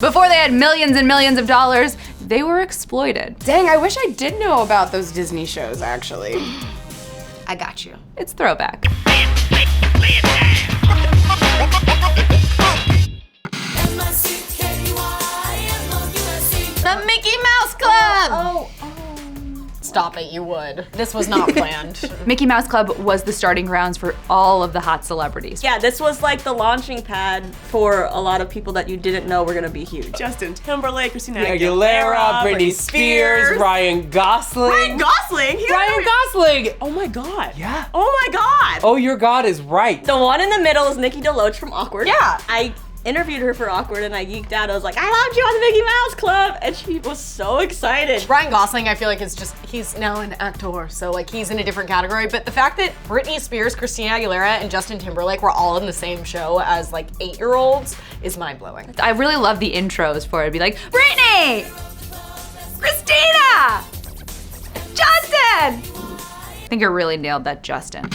Before they had millions and millions of dollars, they were exploited. Dang, I wish I did know about those Disney shows, actually. I got you. It's Throwback. The Mickey Mouse Club! Oh. Stop it, you would. This was not planned. Mickey Mouse Club was the starting grounds for all of the hot celebrities. Yeah, this was like the launching pad for a lot of people that you didn't know were gonna be huge. Justin Timberlake, Christina Aguilera, Britney Spears, Ryan Gosling. Ryan Gosling? Ryan Gosling! Oh my god. Yeah. Oh my god. Oh, your god is right. The one in the middle is Nikki DeLoach from Awkward. Yeah. I interviewed her for Awkward and I geeked out. I was like, I loved you on the Mickey Mouse Club! And she was so excited. Ryan Gosling, I feel like he's now an actor, so like he's in a different category. But the fact that Britney Spears, Christina Aguilera, and Justin Timberlake were all in the same show as like 8-year-olds is mind-blowing. I really love the intros for it. It'd be like, Britney! Christina! Justin! I think I really nailed that Justin.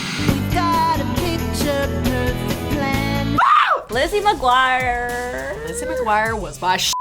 Lizzie McGuire. Lizzie McGuire was my shit.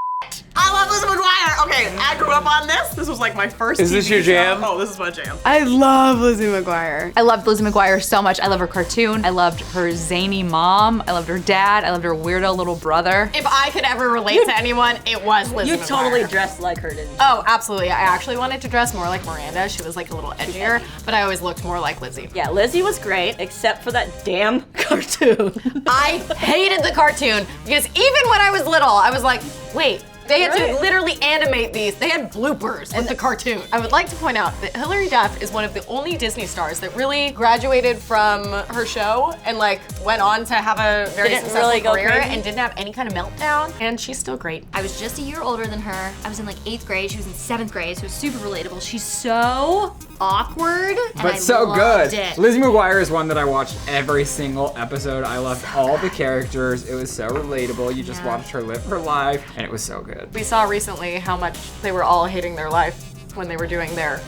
I love Lizzie McGuire. Okay, I grew up on this. This was like my first Is this TV your show. jam? Oh, this is my jam. I love Lizzie McGuire. I loved Lizzie McGuire so much. I love her cartoon. I loved her zany mom. I loved her dad. I loved her weirdo little brother. If I could ever relate to anyone, it was Lizzie You McGuire. totally dressed like her, didn't you? Oh, absolutely. I actually wanted to dress more like Miranda. She was like a little edgier, but I always looked more like Lizzie. Yeah, Lizzie was great, except for that damn cartoon. I hated the cartoon because even when I was little, I was like, wait, they had to literally animate these. They had bloopers with the cartoon. I would like to point out that Hilary Duff is one of the only Disney stars that really graduated from her show and like went on to have a very Didn't successful really go career crazy? and didn't have any kind of meltdown. And she's still great. I was just a year older than her. I was in like 8th grade. She was in 7th grade, so it was super relatable. She's so awkward, and But I so loved good. it. Lizzie McGuire is one that I watched every single episode. I loved all the characters. It was so relatable. You just watched her live her life, and it was so good. We saw recently how much they were all hating their life when they were doing their,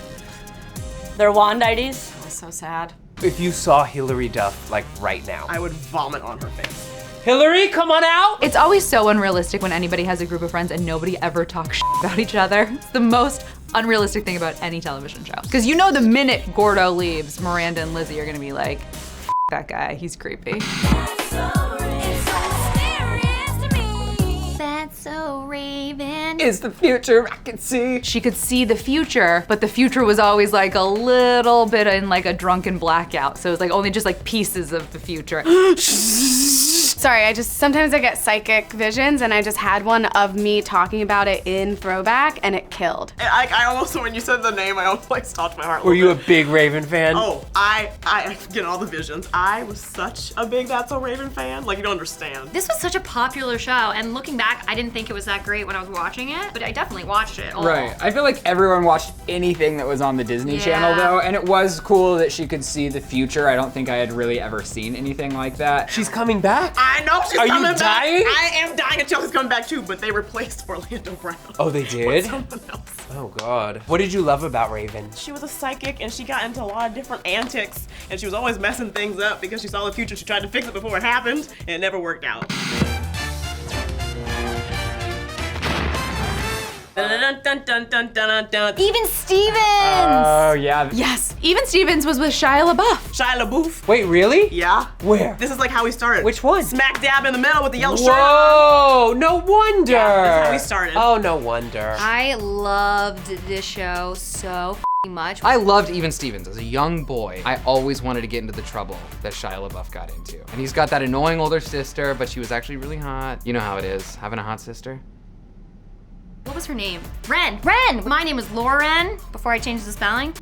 Their wand IDs. it was so sad. If you saw Hilary Duff like right now. I would vomit on her face. Hillary, come on out! It's always so unrealistic when anybody has a group of friends and nobody ever talks about each other. It's the most unrealistic thing about any television show. Because you know the minute Gordo leaves, Miranda and Lizzie are gonna be like, F that guy, he's creepy. That's so Raven. Is the future I can see. She could see the future, but the future was always like a little bit in like a drunken blackout. So it was like only just like pieces of the future. Sorry, sometimes I get psychic visions, and I just had one of me talking about it in Throwback, and it killed. I almost, when you said the name, I almost like stopped my heart. Were you a big Raven fan? Oh, I get all the visions. I was such a big That's So Raven fan. Like, you don't understand. This was such a popular show, and looking back, I didn't think it was that great when I was watching it, but I definitely watched it all. Right. I feel like everyone watched anything that was on the Disney Channel though, and it was cool that she could see the future. I don't think I had really ever seen anything like that. She's coming back? I know she's Are you coming back. dying? I am dying, and Chelsea's coming back too, but they replaced Orlando Brown. Oh, they with did? someone else. Oh God. What did you love about Raven? She was a psychic, and she got into a lot of different antics, and she was always messing things up because she saw the future. She tried to fix it before it happened, and it never worked out. Even Stevens! Oh yeah. Yes, even Stevens was with Shia LaBeouf. Shia LaBeouf. Wait, really? Yeah. Where? This is like how he started. Which one? Smack dab in the middle with the yellow shirt on. Whoa, no wonder. Yeah, that's how he started. Oh, no wonder. I loved this show so f***ing much. I loved Even Stevens. As a young boy, I always wanted to get into the trouble that Shia LaBeouf got into. And he's got that annoying older sister, but she was actually really hot. You know how it is, having a hot sister. What was her name? Ren. Ren! My name was Lauren before I changed the spelling.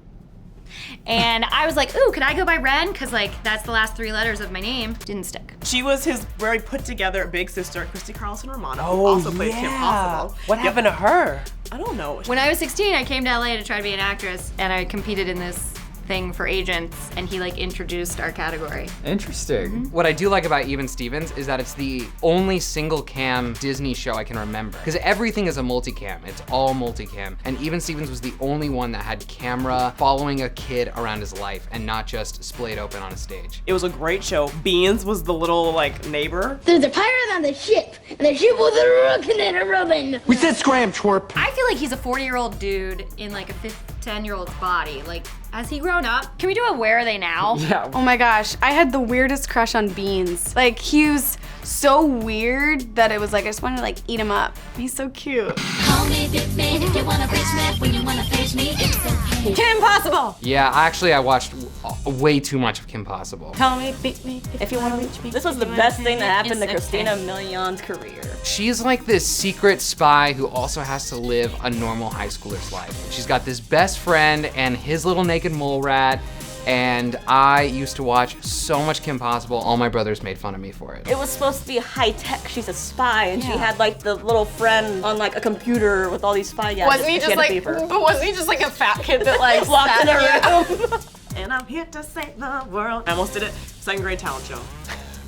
And I was like, ooh, can I go by Ren? Because like, that's the last 3 letters of my name. Didn't stick. She was his very put together big sister, Christy Carlson Romano, who Oh, also played Kim Possible. What Yep. happened to her? I don't know. When I was 16, I came to LA to try to be an actress, and I competed in this thing for agents, and he like introduced our category. Interesting. What I do like about Even Stevens is that it's the only single cam Disney show I can remember. Because everything is a multicam, it's all multicam. And Even Stevens was the only one that had camera following a kid around his life and not just splayed open on a stage. It was a great show. Beans was the little like neighbor. There's a pirate on the ship, and the ship was rocking and a rubbing. We said scram, twerp. I feel like he's a 40-year-old dude in like a 10-year-old's body. Like, has he grown up? Can we do a Where Are They Now? Yeah. Oh my gosh, I had the weirdest crush on Beans. Like, he was so weird that it was like, I just wanted to like eat him up. He's so cute. Call me Big Man if you wanna face me. When you wanna face me, it's okay. Kim Possible. Yeah, I watched way too much of Kim Possible. Call me, beat me If you want to reach me. This was the best thing that happened to Christina Million's career. She's like this secret spy who also has to live a normal high schooler's life. She's got this best friend and his little naked mole rat, and I used to watch so much Kim Possible. All my brothers made fun of me for it. It was supposed to be high tech. She's a spy, and she had like the little friend on like a computer with all these spy gadgets. Wasn't he just like a fat kid that like locked in a room? And I'm here to save the world. I almost did it. Second grade talent show.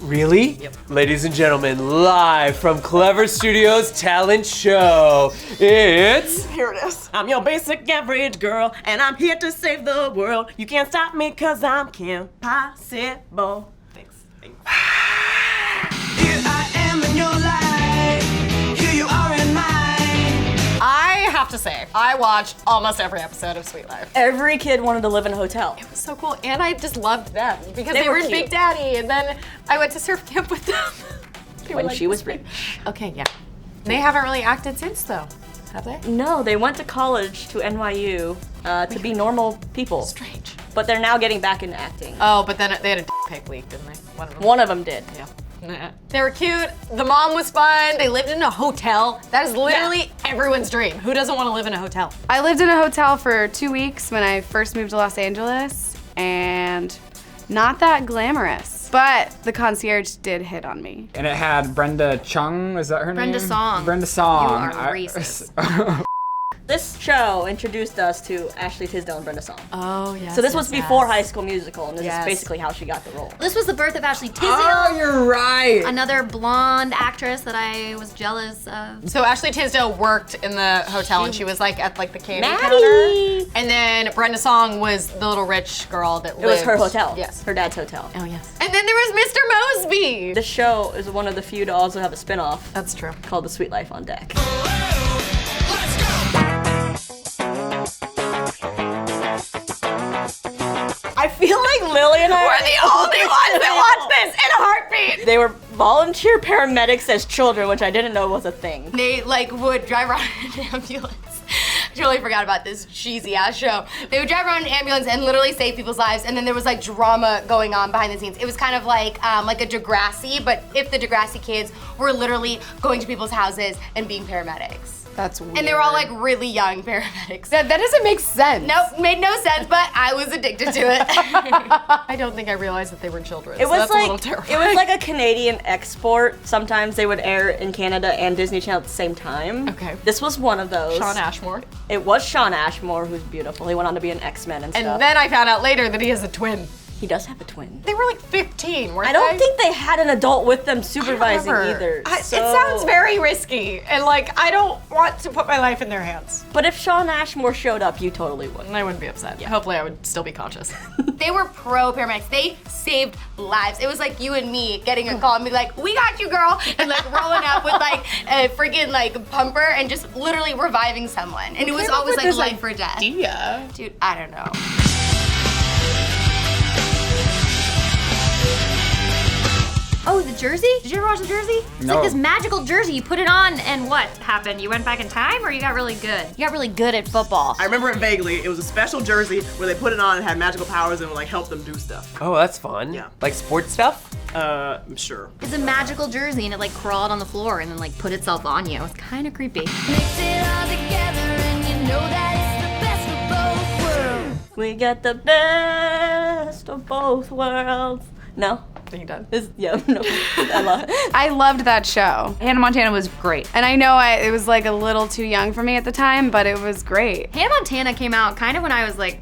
Really? Yep. Ladies and gentlemen, live from Clevver Studios Talent Show, it's... Here it is. I'm your basic average girl, and I'm here to save the world. You can't stop me, cause I'm Kim Possible. Thanks. Here I am in your life. Here you are in mine. I have to say, I watched almost every episode of Sweet Life. Every kid wanted to live in a hotel. It was so cool, and I just loved them because They they were were in cute. Big Daddy, and then I went to surf camp with them. When she was rich. Okay, yeah. They haven't really acted since, though, have they? No, they went to college to NYU to be normal people. Strange. But they're now getting back into acting. Oh, but then they had a pic leak, didn't they? One of them did. Yeah. They were cute. The mom was fun. They lived in a hotel. That is literally everyone's dream. Who doesn't want to live in a hotel? I lived in a hotel for 2 weeks when I first moved to Los Angeles, and not that glamorous. But the concierge did hit on me. And it had Brenda Chung, is that her Brenda name? Song. Brenda Song. You are racist. This show introduced us to Ashley Tisdale and Brenda Song. Oh, yeah. So this was before High School Musical, and this is basically how she got the role. This was the birth of Ashley Tisdale. Oh, you're right. Another blonde actress that I was jealous of. So Ashley Tisdale worked in the hotel, and she was like at like the candy Maddie. counter. And then Brenda Song was the little rich girl that lived. It was her hotel. Yes. Her dad's hotel. Oh, yes. And then there was Mr. Mosby. This show is one of the few to also have a spin-off That's true. called The Sweet Life on Deck. I feel like Lily and I We're the only ones that watch this in a heartbeat. They were volunteer paramedics as children, which I didn't know was a thing. They like would drive around in an ambulance. I totally forgot about this cheesy ass show. They would drive around in an ambulance and literally save people's lives, and then there was like drama going on behind the scenes. It was kind of like a Degrassi, but if the Degrassi kids were literally going to people's houses and being paramedics. That's weird. And they were all like really young paramedics. That doesn't make sense. Nope, made no sense, but I was addicted to it. I don't think I realized that they were children. It so was that's a little terrifying. it was like a Canadian export. Sometimes they would air in Canada and Disney Channel at the same time. Okay. This was one of those. Shawn Ashmore. It was Shawn Ashmore, who's beautiful. He went on to be an X-Men and stuff. And then I found out later that he has a twin. he does have a twin. They were like 15, weren't I don't they? think they had an adult with them supervising either. It sounds very risky, and like I don't want to put my life in their hands. But if Shawn Ashmore showed up, you totally would. And I wouldn't be upset. Yeah. Hopefully I would still be conscious. They were pro paramedics. They saved lives. It was like you and me getting a call and be like, we got you, girl, and like rolling up with like a freaking like pumper and just literally reviving someone. And it was always like life or death. Yeah. Dude, I don't know. Oh, the jersey? Did you ever watch the jersey? It's No. like this magical jersey. You put it on, and what happened? You went back in time, or you got really good? You got really good at football. I remember it vaguely. It was a special jersey where they put it on and had magical powers and would like help them do stuff. Oh, that's fun. Yeah. Like sports stuff? I'm sure. It's a magical jersey, and it like crawled on the floor and then like put itself on you. It's kind of creepy. Mix it all together and you know that it's the best of both worlds. We got the best of both worlds. No? Are you done? Yeah, no. I loved that show. Hannah Montana was great. And I know it was like a little too young for me at the time, but it was great. Hannah Montana came out kind of when I was like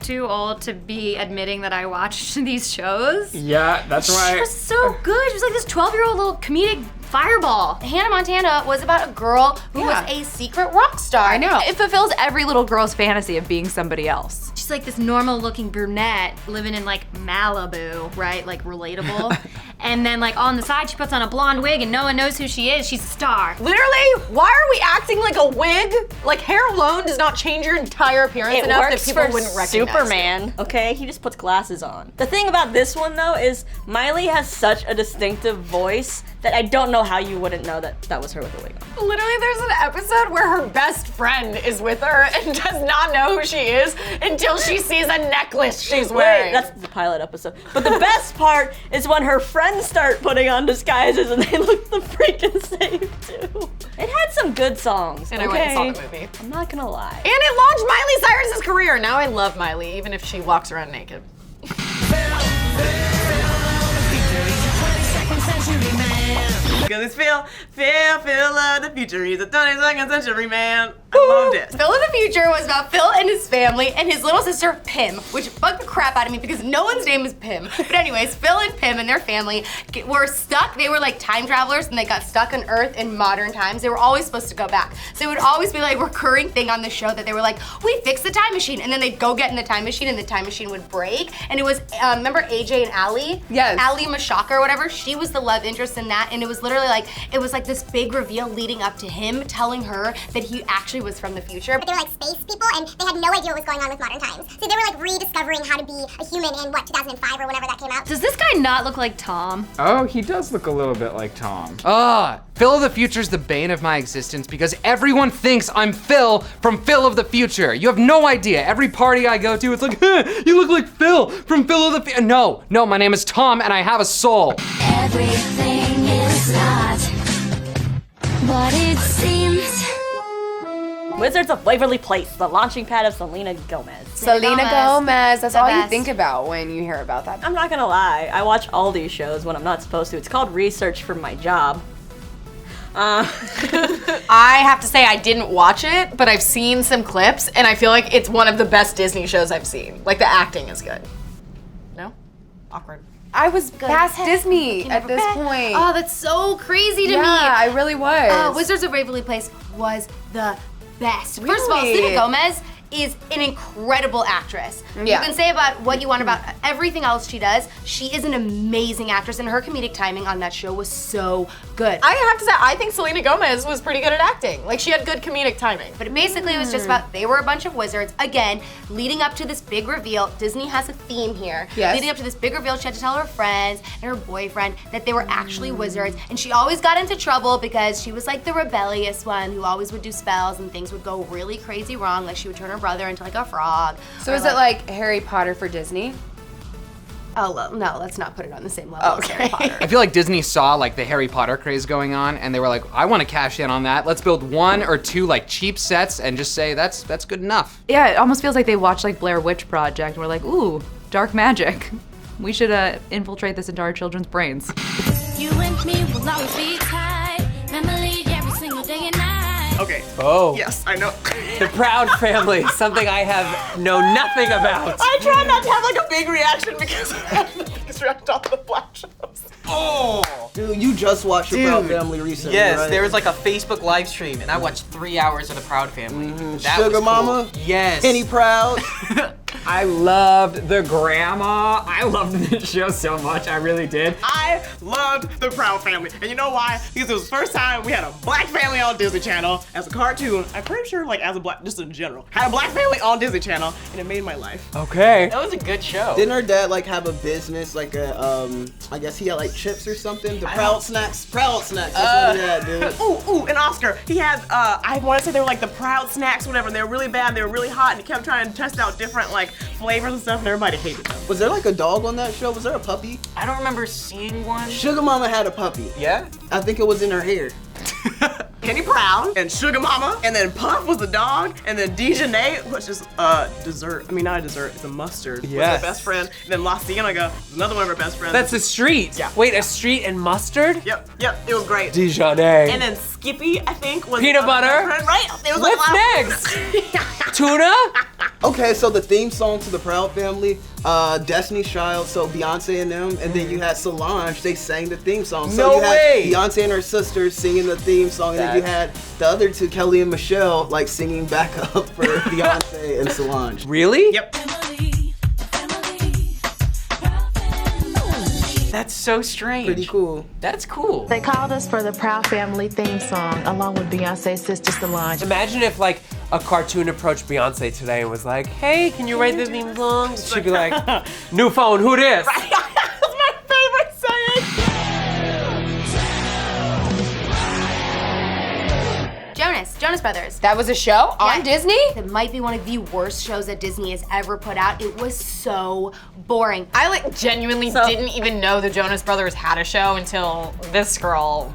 too old to be admitting that I watched these shows. Yeah, that's why. She was so good. She was like this 12-year-old little comedic fireball. Hannah Montana was about a girl who was a secret rock star. I know. It fulfills every little girl's fantasy of being somebody else. She's like this normal looking brunette living in like Malibu, right? Like Relatable. And then like on the side, she puts on a blonde wig and no one knows who she is. She's a star. Literally, why are we acting like a wig? Like hair alone does not change your entire appearance enough that people wouldn't recognize Superman. you. Okay, he just puts glasses on. The thing about this one though is Miley has such a distinctive voice that I don't know how you wouldn't know that that was her with a wig on. Literally, there's an episode where her best friend is with her and does not know who she is until she sees a necklace she's wearing. Wait, that's the pilot episode. But the best part is when her friends start putting on disguises and they look the freaking same too. It had some good songs. And I went and saw the movie. I'm not gonna lie. And it launched Miley Cyrus's career. Now I love Miley, even if she walks around naked. Because it's Phil of the future. He's a 22nd century man. I loved it. Phil in the future was about Phil and his family and his little sister Pim, which bugged the crap out of me because no one's name is Pim. But anyways, Phil and Pim and their family were stuck. They were like time travelers and they got stuck on Earth in modern times. They were always supposed to go back. So it would always be like a recurring thing on the show that they were like, we fixed the time machine. And then they'd go get in the time machine and the time machine would break. And it was, remember AJ and Allie? Yes. Allie Mashaka or whatever. She was the love interest in that. And it was literally like, it was like this big reveal leading up to him telling her that he actually was from the future. But they were like space people and they had no idea what was going on with modern times. So they were like rediscovering how to be a human in what, 2005 or whenever that came out. Does this guy not look like Tom? Oh, he does look a little bit like Tom. Phil of the Future's the bane of my existence because everyone thinks I'm Phil from Phil of the Future. You have no idea. Every party I go to, it's like, you look like Phil from Phil of the Future. No, my name is Tom and I have a soul. Everything is not what it seems. Wizards of Waverly Place, the launching pad of Selena Gomez. Selena Gomez, that's The all you best. think about when you hear about that. I'm not gonna lie, I watch all these shows when I'm not supposed to. It's called research for my job. I have to say I didn't watch it, but I've seen some clips and I feel like it's one of the best Disney shows I've seen. Like the acting is good. No? Awkward. I was past Disney at this point. Oh, that's so crazy to me. Yeah, I really was. Wizards of Waverly Place was the best. Really? First of all, Selena Gomez is an incredible actress. Yeah. You can say about what you want about everything else she does. She is an amazing actress and her comedic timing on that show was so good. I have to say, I think Selena Gomez was pretty good at acting. Like she had good comedic timing. But basically it was just about, they were a bunch of wizards. Again, leading up to this big reveal, Disney has a theme here. Yes. Leading up to this big reveal, she had to tell her friends and her boyfriend that they were actually wizards. And she always got into trouble because she was like the rebellious one who always would do spells and things would go really crazy wrong. Like she would turn her brother into like a frog. So is it like Harry Potter for Disney? Oh, well, no, let's not put it on the same level as Harry Potter. I feel like Disney saw like the Harry Potter craze going on and they were like, I want to cash in on that. Let's build one or two like cheap sets and just say that's good enough. Yeah, it almost feels like they watched like Blair Witch Project and we're like, ooh, dark magic. We should infiltrate this into our children's brains. You and me will always be tight. Memory every single day and night. Okay. Oh. Yes, I know. The Proud Family, something I have know nothing about. I try not to have like a big reaction because I have the biggest reaction to all the black shows. Oh! Dude, you just watched your Proud Family recently, Yes, right? there was like a Facebook live stream, and I watched 3 hours of the Proud Family. That Sugar was cool. Mama? Yes. Penny Proud? I loved the grandma. I loved this show so much. I really did. I loved the Proud Family. And you know why? Because it was the first time we had a black family on Disney Channel as a cartoon. I'm pretty sure like as a black, just in general. Had a black family on Disney Channel and it made my life. Okay. That was a good show. Didn't her dad like have a business, like a, I guess he had like chips or something? The Proud Snacks? Proud Snacks, that's what he had, dude. Ooh, and Oscar, he had, I want to say they were like the Proud Snacks, whatever. They were really bad, they were really hot, and he kept trying to test out different like flavors and stuff, and everybody hated them. Was there like a dog on that show? Was there a puppy? I don't remember seeing one. Sugar Mama had a puppy. Yeah? I think it was in her hair. Penny Proud and Sugar Mama, and then Puff was the dog, and then Dijonay, which is dessert. I mean, not a dessert, it's a mustard. Yes. Was her best friend, and then La Cienega is another one of her best friends. That's a street. Yeah. Wait, a street and mustard? Yep, it was great. Dijonay. And then Skippy, I think, was Peanut the butter? other friend, right? It was like What's next? Tuna? Okay, so the theme song to the Proud Family, Destiny's Child, so Beyonce and them, and then you had Solange, they sang the theme song. So No you had way! Beyonce and her sisters singing the theme song, and then you had the other two, Kelly and Michelle, like singing back up for Beyonce and Solange. Really? Yep. That's so strange. Pretty cool. That's cool. They called us for the Proud Family theme song, along with Beyonce's sister Solange. Imagine if like a cartoon approached Beyonce today and was like, "Hey, can you write the theme song?" She'd be like, "New phone, who this?" That's my favorite saying. Jonas Brothers. That was a show on Disney? It might be one of the worst shows that Disney has ever put out. It was so boring. I like genuinely didn't even know the Jonas Brothers had a show until this girl.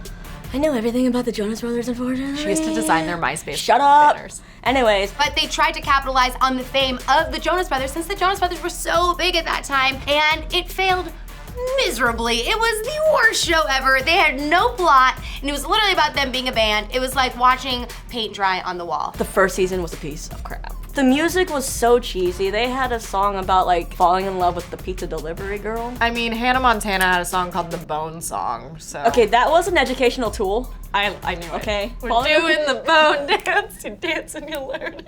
I know everything about the Jonas Brothers, unfortunately. She used to design their MySpace. Shut up. banners. Anyways. But they tried to capitalize on the fame of the Jonas Brothers since the Jonas Brothers were so big at that time, and it failed miserably. It was the worst show ever. They had no plot, and it was literally about them being a band. It was like watching paint dry on the wall. The first season was a piece of crap. The music was so cheesy. They had a song about like falling in love with the pizza delivery girl. I mean, Hannah Montana had a song called The Bone Song, so. Okay, that was an educational tool. I knew it. Okay. We're doing the bone dance, you dance and you learn.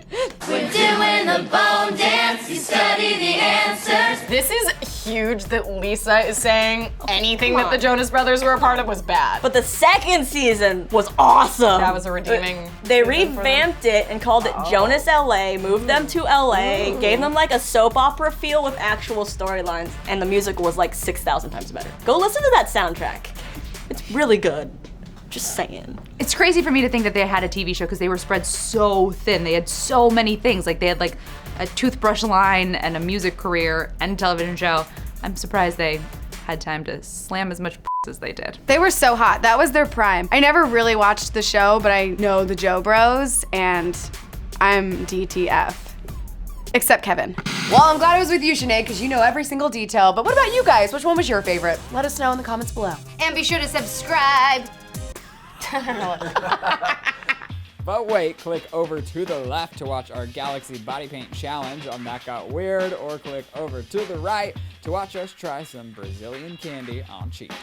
We're doing the bone dance, you study the answers. This is huge that Lisa is saying anything that the Jonas Brothers were a part of was bad. But the second season was awesome. That was a redeeming They season for them. revamped it and called it Jonas LA, moved them to LA, gave them like a soap opera feel with actual storylines, and the music was like 6,000 times better. Go listen to that soundtrack. It's really good. Just saying. It's crazy for me to think that they had a TV show because they were spread so thin. They had so many things. Like they had like a toothbrush line and a music career and a television show. I'm surprised they had time to slam as much as they did. They were so hot. That was their prime. I never really watched the show, but I know the Joe Bros, and I'm DTF. Except Kevin. Well, I'm glad I was with you, Sinead, because you know every single detail. But what about you guys? Which one was your favorite? Let us know in the comments below. And be sure to subscribe. But wait, click over to the left to watch our Galaxy Body Paint Challenge on That Got Weird, or click over to the right to watch us try some Brazilian candy on Cheat Day.